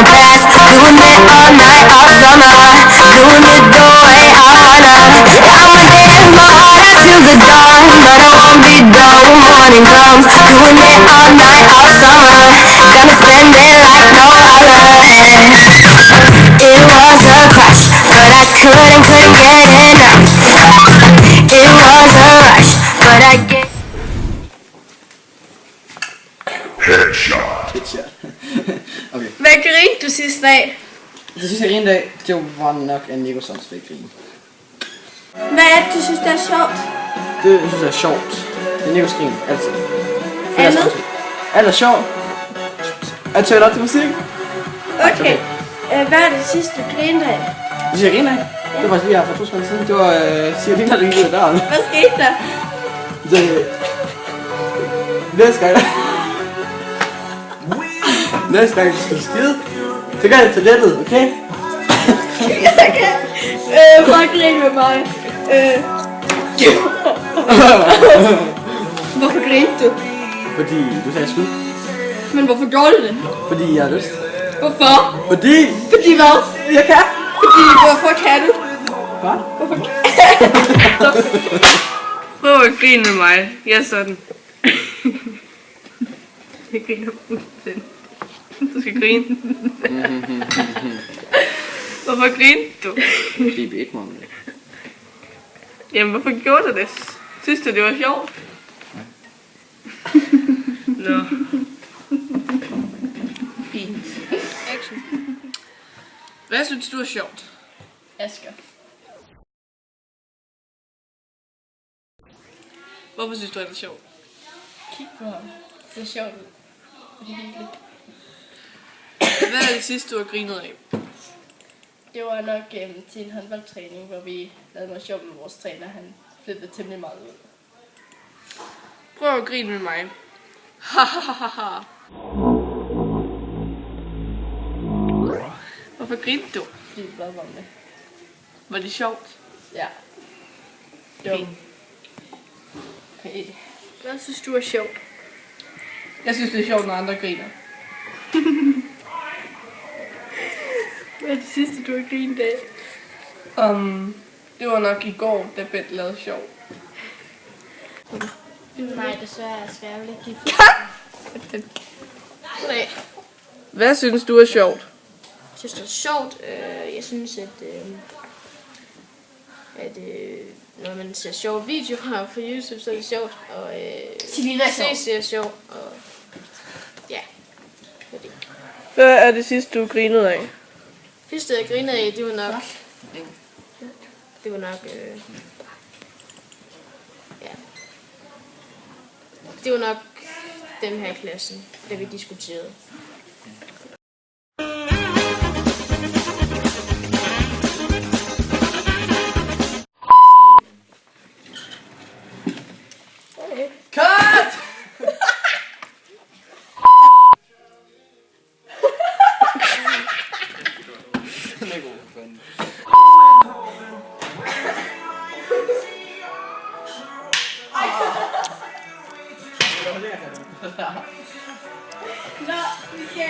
the past, doing it all night, all summer, doing it the way I wanna. I'ma dance my heart out till the dawn, but I won't be done when morning comes. Doing it all night, all summer, gonna spend it like no other. It was a crush, but I couldn't get enough. It was a rush, but I get. Headshot. Okay. Hvad grinte du sidste dag? Det sidste jeg dag, det var nok en Nicholsons fik grin. Hvad er det, du synes, der er sjovt? Det jeg synes jeg er sjovt. Det er Nichols grin, altid. Andet? Alt er sjovt. Jeg tøller til musik. Okay. Hvad er det sidste, du grinte af? Det siger jeg griner af. Det var faktisk lige her for 2 sekunder siden. Det var Cialina, der gik ud af døren. Hvad skete der? Næste gang. Næste gang, du skal skide. Så gør det toilettet, okay? Okay. Prøv at grine med mig. Hvorfor grinte du? Fordi du sagde skud. Men hvorfor gjorde du det? Fordi jeg har lyst. Hvorfor? Fordi Fordi hvad? jeg kan. Fordi hvorfor kan du? Hvad? Hvorfor kan Prøv at grine med mig. Jeg er sådan. Jeg griner fuldstændig. Du skal grine. Hvorfor grinte du? Det er ikke meget. Jamen, hvorfor gjorde du det? Synes du, det var sjovt? Nå. Fint. Action. Hvad synes du er sjovt? Asger. Hvorfor synes du, det er sjovt? Kig på ham. Det er sjovt ud. Det er hyggeligt. Hvad er det sidste, du har grinet af? Det var nok til en håndboldtræning, hvor vi lavede noget sjovt med vores træner. Han flippede temmelig meget ud. Prøv at grine med mig. Hahaha. Hvorfor grinte du? Fordi vi bladede om det. Var det sjovt? Ja. Jo. Fint. Okay. Hvad synes du er sjovt? Jeg synes, det er sjovt, når andre griner. Hvad er det sidste, du har grinet af? Det var nok i går, da Bent lavede sjov. Nej, desværre skal jeg ikke give. Nej. Hvad synes du er sjovt? Jeg synes, det er sjovt. Jeg synes, at når man ser sjove videoer på YouTube, så er det sjovt. Og det er sjovt. Og ja. Fordi. Hvad er det sidste, du grinede af? Sidste, jeg grinede af, det var nok... Ja. Det var nok dem her i klassen, da vi diskuterede. Cut! Den er god, fanden. Nå, vi skal